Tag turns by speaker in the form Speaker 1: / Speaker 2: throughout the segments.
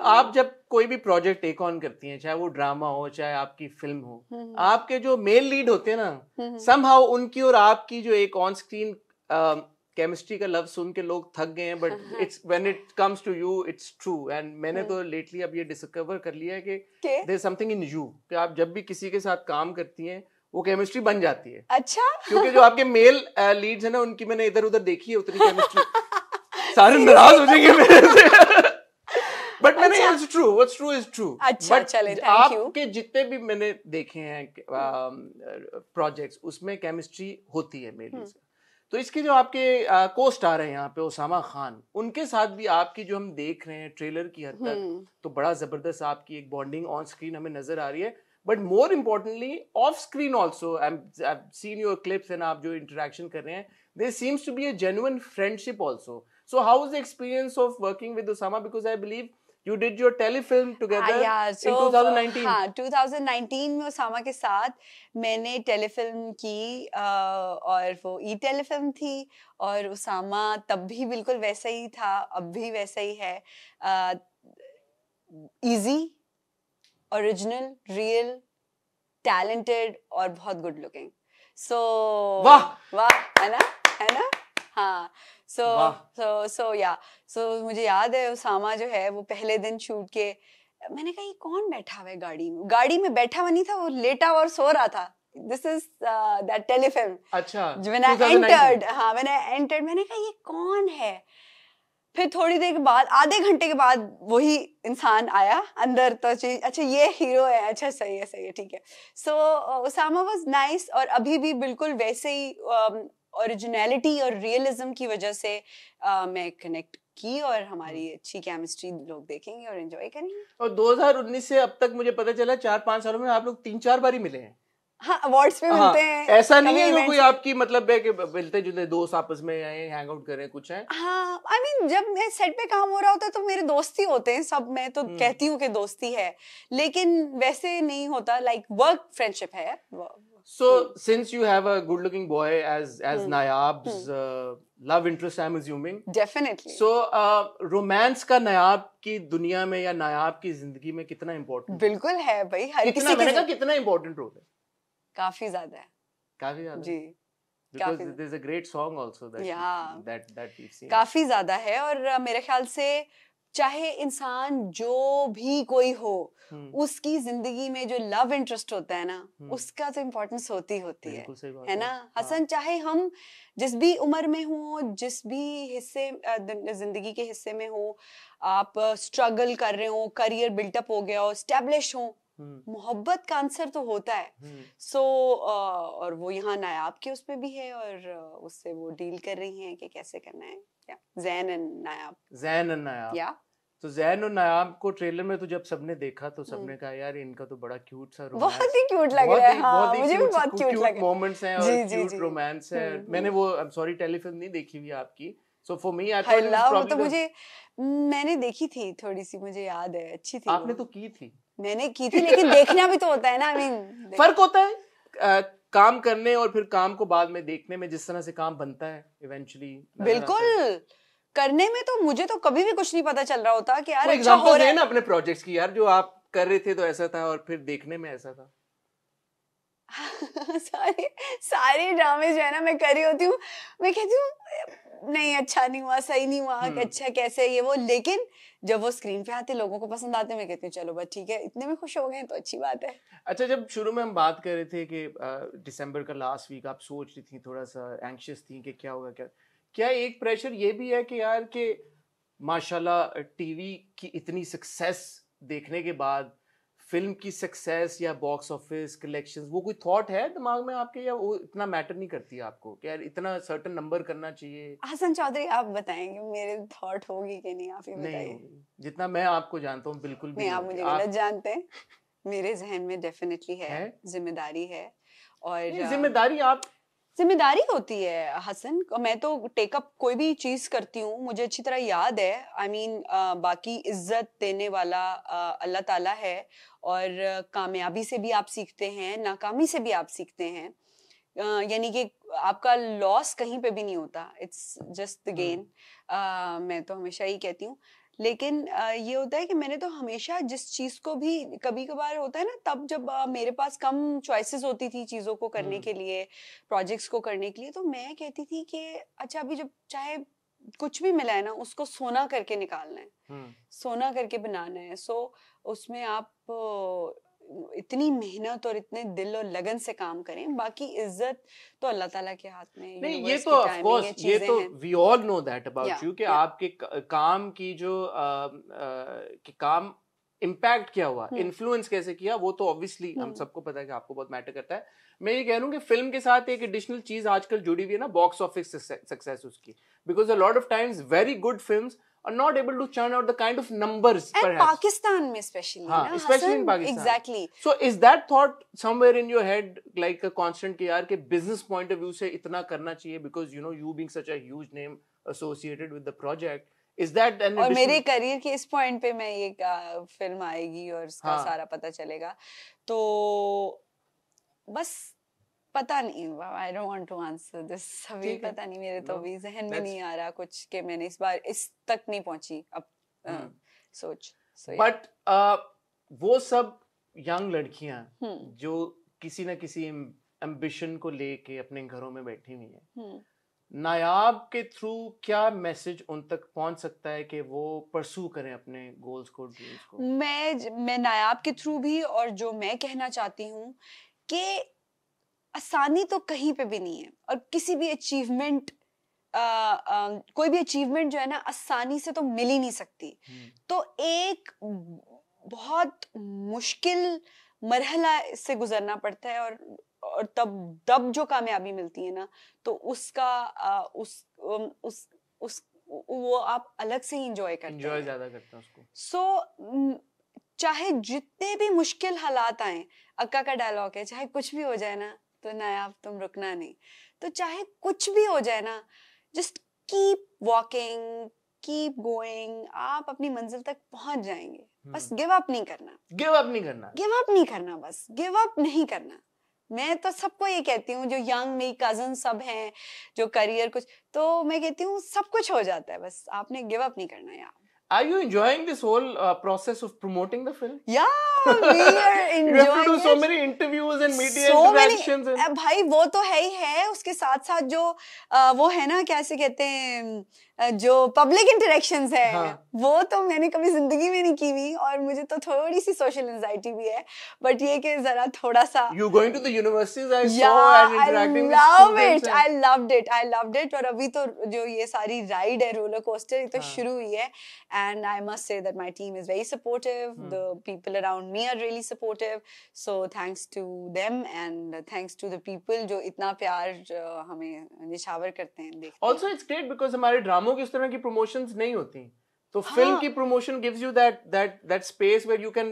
Speaker 1: आप जब कोई भी प्रोजेक्ट टेक ऑन करती हैं, चाहे वो ड्रामा हो चाहे आपकी फिल्म हो, आपके जो मेल लीड होते हैं ना, समहाउ उनकी और आपकी जो एक ऑन स्क्रीन केमिस्ट्री का लफ्ज सुन के लोग थक गए हैं, but it's when it comes to you it's true. And मैंने तो लेटली अब ये डिस्कवर कर लिया है कि there is something in you, कि आप जब भी किसी के साथ काम करती हैं वो केमिस्ट्री बन जाती है।
Speaker 2: अच्छा,
Speaker 1: क्योंकि जो आपके मेल लीड्स है ना, उनकी मैंने इधर उधर देखी है उतनी केमिस्ट्री सारे नाराज हो जाएंगे मेरे से। बट मैंने it's true, what's true is true.
Speaker 2: अच्छा, चले, थैंक यू।
Speaker 1: आपके जितने भी मैंने देखे हैं प्रोजेक्ट्स, उसमें केमिस्ट्री होती है मेरी से। तो इसके जो आपके को स्टार हैं यहाँ पे, उसामा खान, उनके साथ भी आपकी जो हम देख रहे हैं ट्रेलर की हद तक, तो बड़ा जबरदस्त आपकी एक बॉन्डिंग ऑन स्क्रीन हमें नजर आ रही है। But more importantly off screen also, I have seen your clips and आप जो इंटरेक्शन कर रहे हैं, there seems to be a genuine friendship also. So how is the experience of working with Usama, because I believe you did your telefilm together in 2019.
Speaker 2: हाँ, 2019 में उसामा के साथ मैंने टेलीफिल्म की, और वो ई टेलीफिल्म थी, और उसामा तब भी बिल्कुल वैसा ही था, अब भी वैसा ही है। इजी, ओरिजिनल, रियल, टैलेंटेड और बहुत गुड लुकिंग। सो
Speaker 1: वाह
Speaker 2: वाह, है ना हाँ। सो मुझे याद है उसामा जो है वो पहले दिन शूट के, मैंने कहा ये कौन बैठा हुआ है गाड़ी में बैठा हुआ नहीं था, वो लेटा हुआ और सो रहा था। This is that telefilm.
Speaker 1: अच्छा,
Speaker 2: व्हेन आई एंटर्ड, मैंने कहा ये कौन है। फिर थोड़ी देर के बाद, आधे घंटे के बाद वही इंसान आया अंदर, तो अच्छा ये हीरो है, अच्छा सही है, ठीक है। सो उसामा वाज नाइस, और अभी भी बिल्कुल वैसे ही ओरिजिनलिटी और रियलिज्म की वजह से मैं कनेक्ट की, और हमारी अच्छी केमिस्ट्री लोग देखेंगे और एंजॉय करेंगे।
Speaker 1: और 2019 से अब तक मुझे पता चला 4-5 सालों में आप लोग 3-4 बार ही मिले हैं।
Speaker 2: हाँ, अवार्ड्स पे मिलते हैं।
Speaker 1: ऐसा नहीं है कोई आपकी मतलब है कि मिलते जुलते दोस्त आपस में आए हैंग आउट करें, कुछ है?
Speaker 2: हाँ, आई मीन जब मैं सेट पे काम हो रहा होता है तो मेरे दोस्ती होते हैं सब, मैं तो कहती हूँ कि दोस्ती है, लेकिन वैसे नहीं होता, लाइक वर्क फ्रेंडशिप है।
Speaker 1: So since you have a good looking boy as Nayab's love interest, I'm assuming.
Speaker 2: Definitely.
Speaker 1: So romance का नायाब की दुनिया में या नायाब की जिंदगी में कितना इम्पोर्टेंट?
Speaker 2: बिल्कुल है भाई, हर
Speaker 1: कितना, मैंने कहा कितना इम्पोर्टेंट रोल है?
Speaker 2: काफी ज्यादा है।
Speaker 1: काफी ज्यादा
Speaker 2: जी,
Speaker 1: because there's a great song also that we've seen.
Speaker 2: काफी ज्यादा है, और मेरे ख्याल से चाहे इंसान जो भी कोई हो, उसकी जिंदगी में जो लव इंटरेस्ट होता है ना, उसका तो इम्पोर्टेंस होती है ना हसन। चाहे हम जिस भी उम्र में हो, जिस भी हिस्से जिंदगी के हिस्से में हो, आप स्ट्रगल कर रहे हो, करियर बिल्टअप हो गया हो, एस्टेब्लिश हो, मोहब्बत का आंसर तो होता है। सो और वो यहाँ नायाब के उस पे भी है, और उससे वो डील कर रही हैं कि कैसे करना है। ज़ैन एंड नायाब। या
Speaker 1: तो ज़ैन और नायाब को ट्रेलर में तो जब सबने देखा तो सबने कहा यार इनका तो बड़ा क्यूट सा रोमांस,
Speaker 2: बहुत ही क्यूट लग रहा है। हाँ, मुझे भी बहुत क्यूट लगा।
Speaker 1: मोमेंट्स हैं और क्यूट रोमांस है। मैंने वो आई एम सॉरी टेलीफिल्म नहीं देखी हुई आपकी, so for me I thought it was probably, तो मुझे
Speaker 2: मैंने देखी थी थोड़ी सी, मुझे याद है, अच्छी थी।
Speaker 1: आपने तो की थी,
Speaker 2: मैंने की थी, लेकिन देखना भी तो होता है ना। आई मीन
Speaker 1: फर्क होता है काम करने और फिर काम को बाद में देखने में, जिस तरह से काम बनता है इवेंचुअली।
Speaker 2: बिल्कुल, करने में तो मुझे तो कभी भी कुछ नहीं पता चल रहा होता कि यार
Speaker 1: अच्छा हो रहा है ना अपने प्रोजेक्ट्स की, यार जो आप कर रहे थे तो ऐसा था और फिर देखने में ऐसा था।
Speaker 2: सारे ड्रामे जो है ना मैं कर रही होती हूँ, मैं कहती हूँ नहीं अच्छा नहीं हुआ, सही नहीं हुआ, अच्छा कैसे ये वो, लेकिन जब वो स्क्रीन पे आते, लोगों को पसंद आते, मैं कहती हूँ चलो बस ठीक है, इतने में खुश हो गए तो अच्छी बात है।
Speaker 1: अच्छा, जब शुरू में हम बात कर रहे थे कि दिसंबर का लास्ट वीक आप सोच रही थी, थोड़ा सा एंग्शियस थी कि क्या होगा, क्या एक प्रेशर ये भी है कि यार कि माशाल्लाह टीवी की इतनी सक्सेस देखने के बाद फिल्म की सक्सेस या बॉक्स ऑफिस कलेक्शंस, वो कोई थॉट है दिमाग में आपके, या वो इतना मैटर नहीं करती है आपको कि यार इतना सर्टेन नंबर करना चाहिए?
Speaker 2: हसन चौधरी आप बताएंगे मेरे थॉट होगी कि नहीं, आप ही बताइए।
Speaker 1: नहीं, जितना मैं आपको जानता हूँ बिल्कुल भी
Speaker 2: नहीं, आप मुझे गलत जानते हैं। मेरे जहन में डेफिनेटली है, जिम्मेदारी है, और
Speaker 1: जिम्मेदारी
Speaker 2: जिम्मेदारी होती है हसन। मैं तो टेकअप कोई भी चीज करती हूँ, मुझे अच्छी तरह याद है। आई मीन बाकी इज्जत देने वाला अल्लाह ताला है, और कामयाबी से भी आप सीखते हैं, नाकामी से भी आप सीखते हैं, यानी कि आपका लॉस कहीं पे भी नहीं होता, इट्स जस्ट द गेन। मैं तो हमेशा ही कहती हूँ, लेकिन ये होता है कि मैंने तो हमेशा जिस चीज को भी, कभी कभार होता है ना, तब जब मेरे पास कम चॉइसेस होती थी चीजों को करने के लिए, प्रोजेक्ट्स को करने के लिए, तो मैं कहती थी कि अच्छा अभी जब चाहे कुछ भी मिला है ना, उसको सोना करके निकालना है, सोना करके बनाना है। सो उसमें आप इतनी मेहनत और इतने दिल और लगन से काम करें, बाकी इज्जत तो अल्लाह ताला के हाथ में।
Speaker 1: नहीं, ये तो ऑफ कोर्स, ये तो we all know that about you कि आपके काम की जो कि काम इम्पैक्ट क्या हुआ, इन्फ्लुएंस कैसे किया, वो तो ऑब्वियसली हम सबको पता है कि आपको बहुत मैटर करता है। मैं ये कह रहा हूँ कि फिल्म के साथ एक एडिशनल चीज आजकल जुड़ी हुई है ना, बॉक्स ऑफिस सक्सेस उसकी, because a lot of times very good films are not able to churn out the kind of numbers
Speaker 2: and
Speaker 1: perhaps.
Speaker 2: Pakistan mein especially,
Speaker 1: हाँ, especially in Pakistan.
Speaker 2: Exactly.
Speaker 1: So is that thought somewhere in your head like a constant कि यार के business point of view से इतना करना चाहिए, because you know you being such a huge name associated with the project, is that an
Speaker 2: और मेरे career के इस पॉइंट पे मैं ये फिल्म आएगी और इसका सारा पता चलेगा, तो बस पता नहीं, I don't want to answer this अभी, पता नहीं, मेरे तो अभी जहन में नहीं आ रहा कुछ कि मैंने इस बार इस तक नहीं पहुंची अब सोच।
Speaker 1: बट वो सब यंग लड़कियां जो किसी ना किसी एम्बिशन को लेके अपने घरों में बैठी हुई हैं, नायाब के थ्रू क्या मैसेज उन तक पहुंच सकता है कि वो परसू करें अपने गोल्स को, ड्रीम्स को?
Speaker 2: मैं नायाब के थ्रू भी, और जो मैं कहना चाहती हूँ कि आसानी तो कहीं पे भी नहीं है, और किसी भी अचीवमेंट कोई भी अचीवमेंट जो है ना आसानी से तो मिल ही नहीं सकती। तो एक बहुत मुश्किल मरहला से गुजरना पड़ता है, और तब जो कामयाबी मिलती है ना, तो उसका वो आप अलग से ही एंजॉय करते हैं,
Speaker 1: एंजॉय ज्यादा करते हैं उसको।
Speaker 2: सो चाहे जितने भी मुश्किल हालात आए, अक्का का डायलॉग है, चाहे कुछ भी हो जाए ना तो नायाब तुम रुकना नहीं, तो चाहे कुछ भी हो जाए ना, just keep walking, keep going, आप अपनी मंजिल तक पहुंच जाएंगे। बस गिव अप नहीं करना,
Speaker 1: गिव अप नहीं करना,
Speaker 2: गिव अप नहीं करना, बस गिव अप नहीं करना। मैं तो सबको ये कहती हूँ, जो यंग मेरी कजन सब हैं, जो करियर कुछ, तो मैं कहती हूँ सब कुछ हो जाता है, बस आपने गिव अप नहीं करना यार।
Speaker 1: Are you enjoying this whole process of promoting the film?
Speaker 2: Yeah, we are enjoying.
Speaker 1: You have to do so many interviews and media interactions.
Speaker 2: भाई वो तो है ही है, उसके साथ साथ जो वो है ना, कैसे कहते हैं, जो पब्लिक इंटरेक्शंस है, वो तो मैंने कभी जिंदगी में नहीं की हुई, और मुझे तो थोड़ी सी सोशल एंजाइटी भी है, बट ये कि जरा थोड़ा सा।
Speaker 1: You going to the universities, I saw, and interacting with students.
Speaker 2: I loved it. और अभी तो जो ये सारी राइड है, रोलर कोस्टर, ये तो शुरू हुई है, and I must say that my team is very supportive. The people around me are really supportive. So thanks to them, and thanks to the people जो इतना प्यार हमें निछावर करते हैं, देखते हैं।
Speaker 1: Also it's great because हमारे ड्रामों की उस तरह की प्रमोशंस नहीं होती, तो फिल्म की promotion gives you that space where you can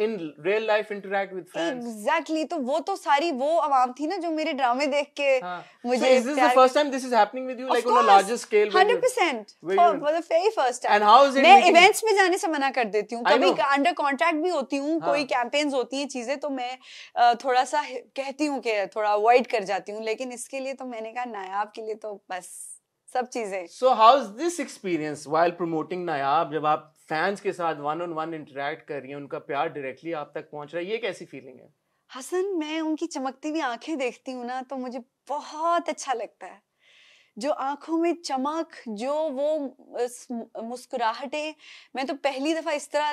Speaker 1: in real life interact with fans.
Speaker 2: Exactly. तो वो तो सारी वो आवाम थी ना जो मेरे ड्रामे देख के मुझे।
Speaker 1: So is this the first time this is happening with you, like on a larger scale?
Speaker 2: 100%. For the very first time.
Speaker 1: And how is it?
Speaker 2: मैं इवेंट्स में जाने से मना कर देती हूँ, कभी अंडर कॉन्ट्रैक्ट भी होती हूँ, कोई कैंपेन्स होती हैं चीजें, तो मैं थोड़ा सा कहती हूँ कि थोड़ा अवॉइड कर जाती हूँ, लेकिन इसके लिए तो मैंने कहा नायाब के लिए तो बस सब चीजें।
Speaker 1: So how's this experience while promoting नायाब, जब आप फैंस के साथ वन ऑन वन इंटरेक्ट कर रही हैं, उनका प्यार डायरेक्टली आप तक पहुंच रहा है, ये कैसी फीलिंग है?
Speaker 2: हसन, मैं उनकी चमकती हुई आंखें देखती हूँ ना, तो मुझे बहुत अच्छा लगता है। जो आंखों में चमक, जो वो मुस्कुराहटें, मैं तो पहली दफा इस तरह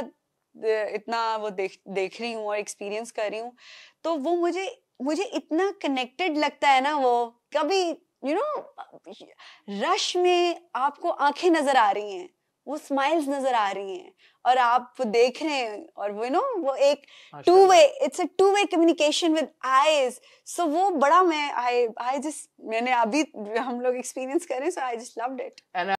Speaker 2: इतना वो देख रही हूँ और एक्सपीरियंस कर रही हूँ, तो वो मुझे इतना कनेक्टेड लगता है ना। वो कभी रश में आपको आंखें नजर आ रही हैं, वो स्माइल्स नजर आ रही हैं, और आप देख रहे हैं, और वो एक it's a two way communication with eyes. So वो बड़ा मैंने अभी हम लोग एक्सपीरियंस कर रहे हैं, सो आई जस्ट लव्ड इट।